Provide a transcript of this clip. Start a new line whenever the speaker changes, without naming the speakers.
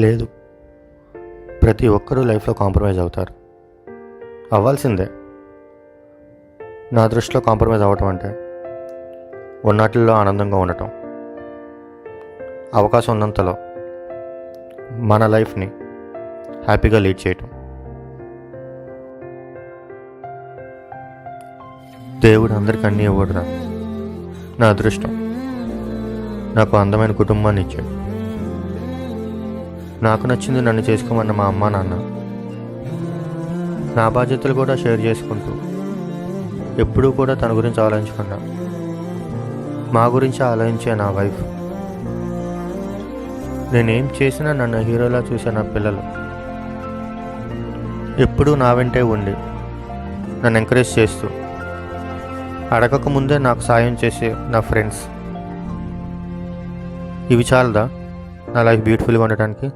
లేదు. ప్రతి ఒక్కరూ లైఫ్లో కాంప్రమైజ్ అవుతారు. అవ్వాల్సిందే. నా దృష్టిలో కాంప్రమైజ్ అవ్వటం అంటే ఉన్నటిల్లో ఆనందంగా ఉండటం, అవకాశం ఉన్నంతలో మన లైఫ్ని హ్యాపీగా లీడ్ చేయటం. దేవుడు అందరికీ అన్నీ ఇవ్వడురా. నా అదృష్టం నాకు అందమైన కుటుంబాన్ని ఇచ్చాడు. నాకు నచ్చింది నన్ను చేసుకోమన్న మా అమ్మ నాన్న, నా బాధ్యతలు కూడా షేర్ చేసుకుంటూ ఎప్పుడూ కూడా తన గురించి ఆలోచించకుండా మా గురించి ఆలోచించే నా వైఫ్, నేనేం చేసినా నన్ను హీరోలా చూసే నా పిల్లలు, ఎప్పుడూ నా వెంటే ఉండి నన్ను ఎంకరేజ్ చేస్తూ అడగక ముందే నాకు సాయం చేసే నా ఫ్రెండ్స్, ఇవి చాలదా నా లైఫ్ బ్యూటిఫుల్గా ఉండటానికి?